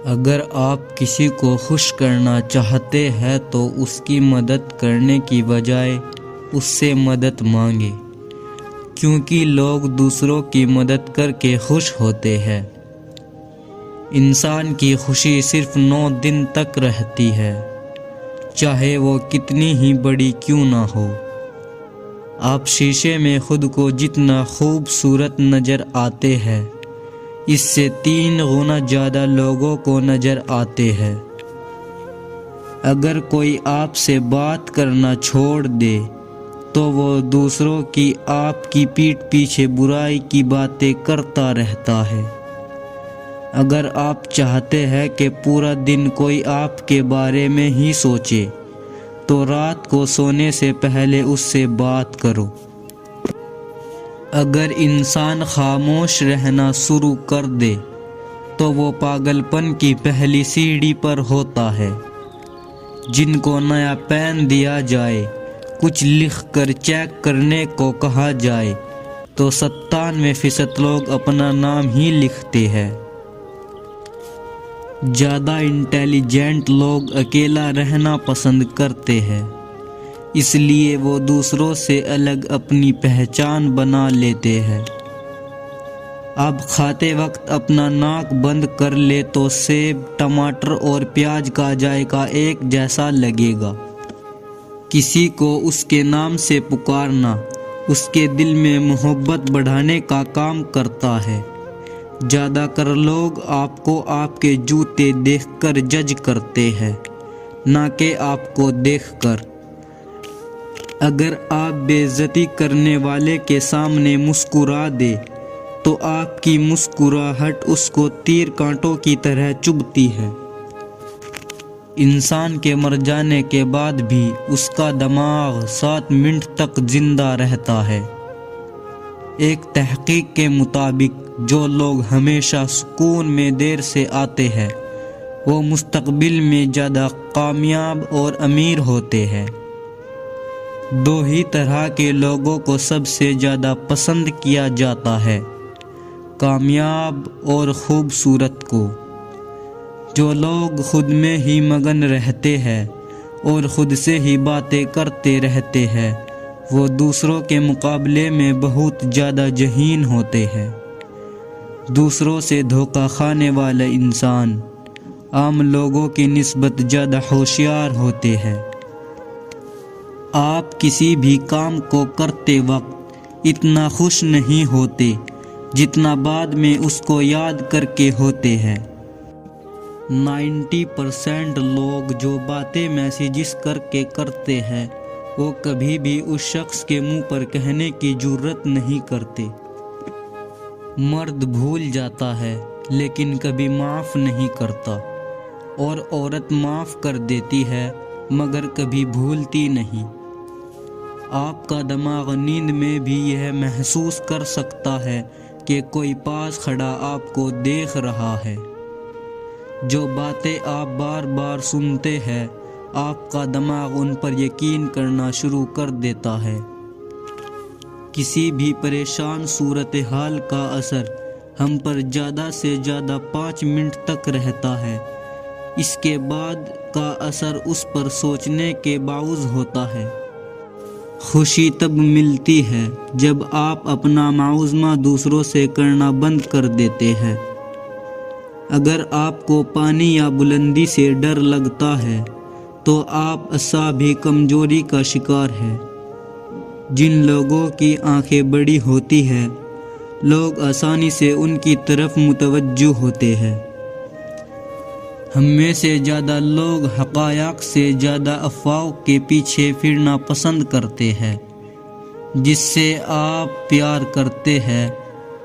اگر آپ کسی کو خوش کرنا چاہتے ہیں تو اس کی مدد کرنے کی بجائے اس سے مدد مانگے، کیونکہ لوگ دوسروں کی مدد کر کے خوش ہوتے ہیں۔ انسان کی خوشی صرف 9 دن تک رہتی ہے، چاہے وہ کتنی ہی بڑی کیوں نہ ہو۔ آپ شیشے میں خود کو جتنا خوبصورت نظر آتے ہیں، اس سے 3 گنا زیادہ لوگوں کو نظر آتے ہیں۔ اگر کوئی آپ سے بات کرنا چھوڑ دے تو وہ دوسروں کی آپ کی پیٹھ پیچھے برائی کی باتیں کرتا رہتا ہے۔ اگر آپ چاہتے ہیں کہ پورا دن کوئی آپ کے بارے میں ہی سوچے تو رات کو سونے سے پہلے اس سے بات کرو۔ اگر انسان خاموش رہنا شروع کر دے تو وہ پاگل پن کی پہلی سیڑھی پر ہوتا ہے۔ جن کو نیا پین دیا جائے، کچھ لکھ کر چیک کرنے کو کہا جائے تو 97% لوگ اپنا نام ہی لکھتے ہیں۔ زیادہ انٹیلیجنٹ لوگ اکیلا رہنا پسند کرتے ہیں، اس لیے وہ دوسروں سے الگ اپنی پہچان بنا لیتے ہیں۔ اب کھاتے وقت اپنا ناک بند کر لے تو سیب، ٹماٹر اور پیاز کا ذائقہ ایک جیسا لگے گا۔ کسی کو اس کے نام سے پکارنا اس کے دل میں محبت بڑھانے کا کام کرتا ہے۔ زیادہ تر لوگ آپ کو آپ کے جوتے دیکھ کر جج کرتے ہیں، نہ کہ آپ کو دیکھ کر۔ اگر آپ بے عزتی کرنے والے کے سامنے مسکرا دے تو آپ کی مسکراہٹ اس کو تیر کانٹوں کی طرح چبھتی ہے۔ انسان کے مر جانے کے بعد بھی اس کا دماغ 7 منٹ تک زندہ رہتا ہے۔ ایک تحقیق کے مطابق جو لوگ ہمیشہ سکون میں دیر سے آتے ہیں وہ مستقبل میں زیادہ کامیاب اور امیر ہوتے ہیں۔ 2 ہی طرح کے لوگوں کو سب سے زیادہ پسند کیا جاتا ہے، کامیاب اور خوبصورت کو۔ جو لوگ خود میں ہی مگن رہتے ہیں اور خود سے ہی باتیں کرتے رہتے ہیں وہ دوسروں کے مقابلے میں بہت زیادہ ذہین ہوتے ہیں۔ دوسروں سے دھوکہ کھانے والا انسان عام لوگوں کی نسبت زیادہ ہوشیار ہوتے ہیں۔ آپ کسی بھی کام کو کرتے وقت اتنا خوش نہیں ہوتے جتنا بعد میں اس کو یاد کر کے ہوتے ہیں۔ 90% لوگ جو باتیں میسیجز کر کے کرتے ہیں وہ کبھی بھی اس شخص کے منہ پر کہنے کی جرات نہیں کرتے۔ مرد بھول جاتا ہے لیکن کبھی معاف نہیں کرتا، اور عورت معاف کر دیتی ہے مگر کبھی بھولتی نہیں۔ آپ کا دماغ نیند میں بھی یہ محسوس کر سکتا ہے کہ کوئی پاس کھڑا آپ کو دیکھ رہا ہے۔ جو باتیں آپ بار بار سنتے ہیں آپ کا دماغ ان پر یقین کرنا شروع کر دیتا ہے۔ کسی بھی پریشان صورتحال کا اثر ہم پر زیادہ سے زیادہ 5 منٹ تک رہتا ہے، اس کے بعد کا اثر اس پر سوچنے کے باعث ہوتا ہے۔ خوشی تب ملتی ہے جب آپ اپنا معاوضہ دوسروں سے کرنا بند کر دیتے ہیں۔ اگر آپ کو پانی یا بلندی سے ڈر لگتا ہے تو آپ اعصابی کمزوری کا شکار ہیں۔ جن لوگوں کی آنکھیں بڑی ہوتی ہیں لوگ آسانی سے ان کی طرف متوجہ ہوتے ہیں۔ ہم میں سے زیادہ لوگ حقائق سے زیادہ افواہوں کے پیچھے پھرنا پسند کرتے ہیں۔ جس سے آپ پیار کرتے ہیں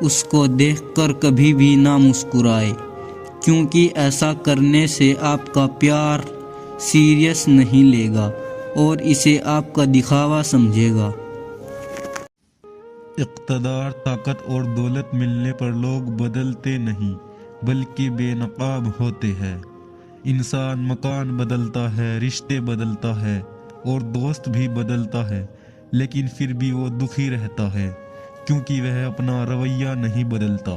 اس کو دیکھ کر کبھی بھی نہ مسکرائے، کیونکہ ایسا کرنے سے آپ کا پیار سیریس نہیں لے گا اور اسے آپ کا دکھاوا سمجھے گا۔ اقتدار، طاقت اور دولت ملنے پر لوگ بدلتے نہیں بلکہ بے نقاب ہوتے ہیں۔ انسان مکان بدلتا ہے، رشتے بدلتا ہے اور دوست بھی بدلتا ہے، لیکن پھر بھی وہ دکھی رہتا ہے کیونکہ وہ اپنا رویہ نہیں بدلتا۔